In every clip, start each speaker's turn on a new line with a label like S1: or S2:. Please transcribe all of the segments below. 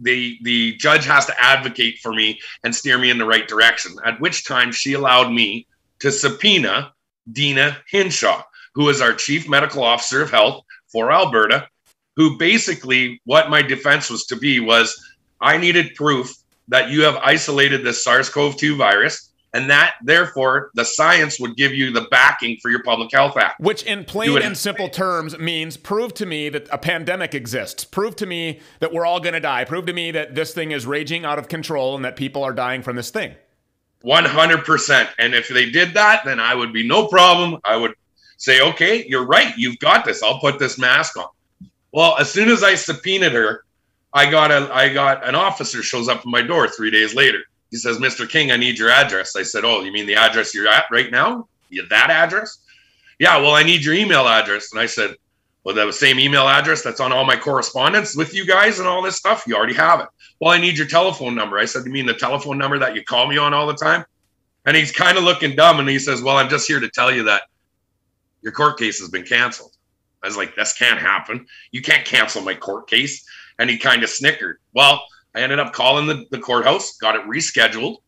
S1: the judge has to advocate for me and steer me in the right direction, at which time she allowed me to subpoena Deena Hinshaw, who is our chief medical officer of health for Alberta, who basically, what my defense was to be was, I needed proof that you have isolated the SARS-CoV-2 virus, and that, therefore, the science would give you the backing for your public health act.
S2: Which, in plain and simple terms, means prove to me that a pandemic exists. Prove to me that we're all going to die. Prove to me that this thing is raging out of control and that people are dying from this thing.
S1: 100%. And if they did that, then I would be no problem. I would say, okay, you're right. You've got this. I'll put this mask on. Well, as soon as I subpoenaed her, I got an officer shows up at my door 3 days later. He says, Mr. King, I need your address. I said, oh, you mean the address you're at right now? That address? Yeah, well, I need your email address. And I said, well, the same email address that's on all my correspondence with you guys and all this stuff? You already have it. Well, I need your telephone number. I said, you mean the telephone number that you call me on all the time? And he's kind of looking dumb. And he says, well, I'm just here to tell you that your court case has been canceled. I was like, this can't happen. You can't cancel my court case. And he kind of snickered. Well, I ended up calling the courthouse, got it rescheduled.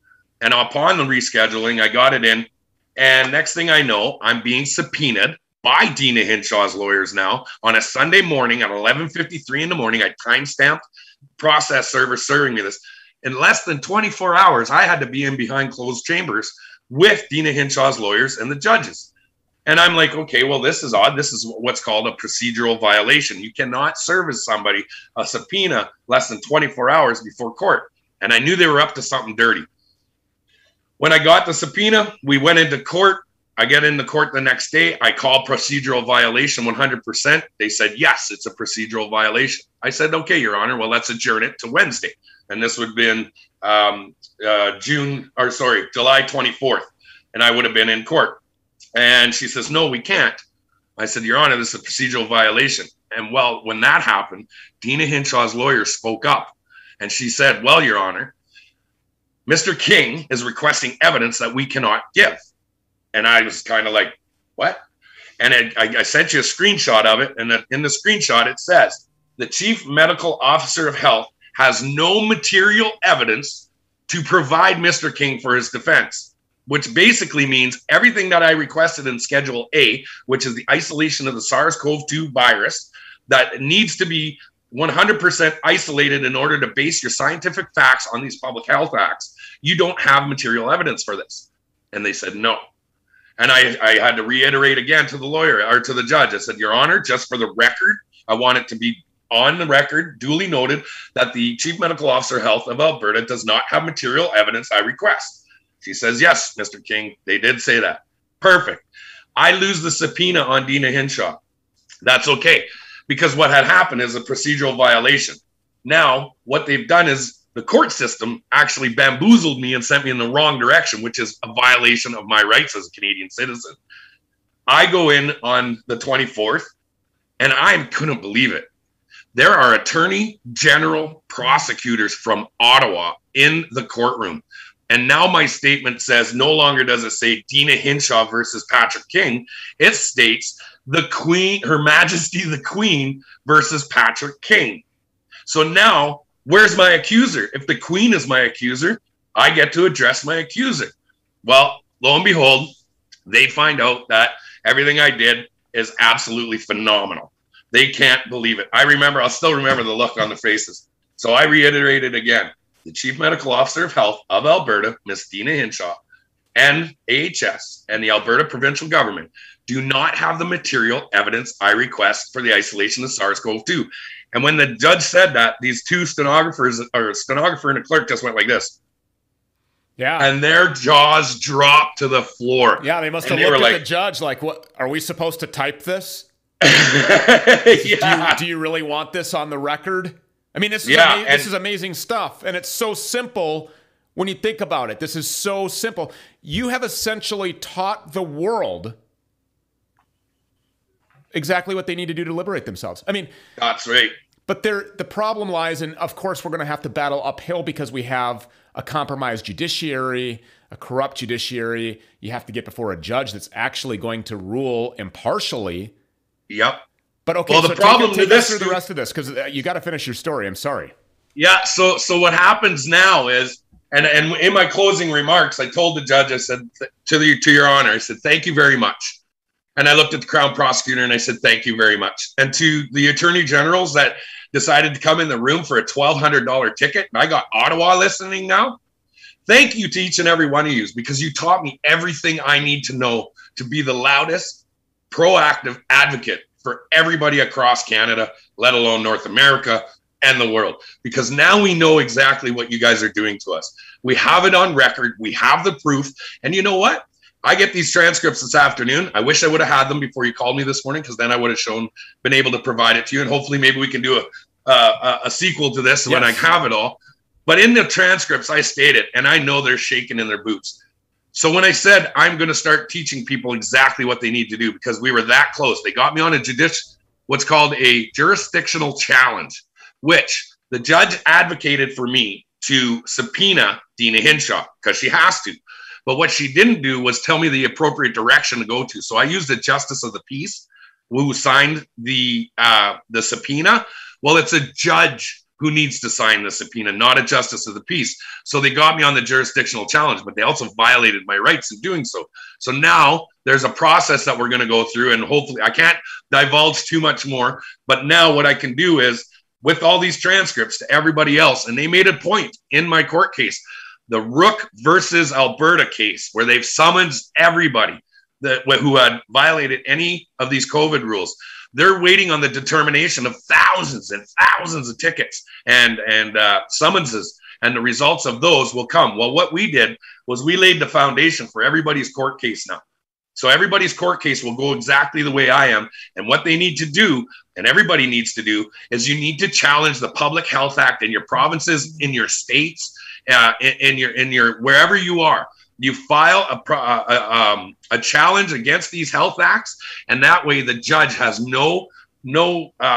S1: And upon the rescheduling, I got it in. And next thing I know, I'm being subpoenaed by Deena Hinshaw's lawyers now on a Sunday morning at 11:53 in the morning. I timestamped process server serving me this. In less than 24 hours, I had to be in behind closed chambers with Deena Hinshaw's lawyers and the judges. And I'm like, okay, well, this is odd. This is what's called a procedural violation. You cannot service somebody a subpoena less than 24 hours before court. And I knew they were up to something dirty. When I got the subpoena, we went into court. I get into court the next day. I call procedural violation 100%. They said, yes, it's a procedural violation. I said, okay, Your Honor, well, let's adjourn it to Wednesday. And this would have been July 24th. And I would have been in court. And she says, no, we can't. I said, Your Honor, this is a procedural violation. And well, when that happened, Deena Hinshaw's lawyer spoke up. And she said, well, Your Honor, Mr. King is requesting evidence that we cannot give. And I was kind of like, what? And I sent you a screenshot of it. And in the screenshot, it says, the chief medical officer of health has no material evidence to provide Mr. King for his defense, which basically means everything that I requested in Schedule A, which is the isolation of the SARS-CoV-2 virus, that needs to be 100% isolated in order to base your scientific facts on these public health acts. You don't have material evidence for this. And they said no. And I had to reiterate again to the lawyer or to the judge. I said, Your Honor, just for the record, I want it to be on the record, duly noted, that the Chief Medical Officer of Health of Alberta does not have material evidence I request. She says, yes, Mr. King, they did say that. Perfect. I lose the subpoena on Deena Hinshaw. That's okay, because what had happened is a procedural violation. Now, what they've done is the court system actually bamboozled me and sent me in the wrong direction, which is a violation of my rights as a Canadian citizen. I go in on the 24th, and I couldn't believe it. There are attorney general prosecutors from Ottawa in the courtroom. And now my statement says, no longer does it say Deena Hinshaw versus Patrick King. It states the Queen, Her Majesty the Queen versus Patrick King. So now, where's my accuser? If the Queen is my accuser, I get to address my accuser. Well, lo and behold, they find out that everything I did is absolutely phenomenal. They can't believe it. I'll still remember the look on the faces. So I reiterated again. The Chief Medical Officer of Health of Alberta, Ms. Deena Hinshaw, and AHS and the Alberta provincial government do not have the material evidence I request for the isolation of SARS-CoV-2. And when the judge said that, these two stenographers, or a stenographer and a clerk, just went like this.
S2: Yeah.
S1: And their jaws dropped to the floor.
S2: Yeah, they must have looked at the judge like, what, are we supposed to type this?
S1: Yeah.
S2: Do you really want this on the record? I mean, this is amazing stuff, and it's so simple when you think about it. This is so simple. You have essentially taught the world exactly what they need to do to liberate themselves. I mean,
S1: that's right.
S2: But the problem lies in, of course, we're going to have to battle uphill because we have a compromised judiciary, a corrupt judiciary. You have to get before a judge that's actually going to rule impartially.
S1: Yep.
S2: But okay, well, so take us through the rest of this, because you got to finish your story. I'm sorry.
S1: Yeah. So what happens now is, and in my closing remarks, I told the judge, I said, to your honor, I said, thank you very much. And I looked at the Crown prosecutor and I said, thank you very much. And to the attorney generals that decided to come in the room for a $1,200 ticket, and I got Ottawa listening now. Thank you to each and every one of you, because you taught me everything I need to know to be the loudest, proactive advocate for everybody across Canada, let alone North America and the world. Because now we know exactly what you guys are doing to us. We have it on record. We have the proof. And you know what? I get these transcripts this afternoon. I wish I would have had them before you called me this morning, because then I would have been able to provide it to you. And hopefully maybe we can do a sequel to this when I have it all. But in the transcripts, I stated, and I know they're shaking in their boots. So when I said I'm going to start teaching people exactly what they need to do, because we were that close, they got me on what's called a jurisdictional challenge, which the judge advocated for me to subpoena Deena Hinshaw because she has to. But what she didn't do was tell me the appropriate direction to go to. So I used the justice of the peace who signed the subpoena. Well, it's a judge who needs to sign the subpoena, not a justice of the peace. So they got me on the jurisdictional challenge, but they also violated my rights in doing so. So now there's a process that we're going to go through, and hopefully I can't divulge too much more. But now what I can do is, with all these transcripts to everybody else, and they made a point in my court case, the Rook versus Alberta case, where they've summoned everybody who had violated any of these COVID rules. They're waiting on the determination of thousands and thousands of tickets and summonses, and the results of those will come. Well, what we did was we laid the foundation for everybody's court case now. So everybody's court case will go exactly the way I am. And what they need to do, and everybody needs to do, is you need to challenge the Public Health Act in your provinces, in your states, in your wherever you are. You file a challenge against these health acts, and that way the judge has no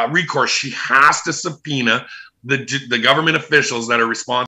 S1: recourse. She has to subpoena the government officials that are responsible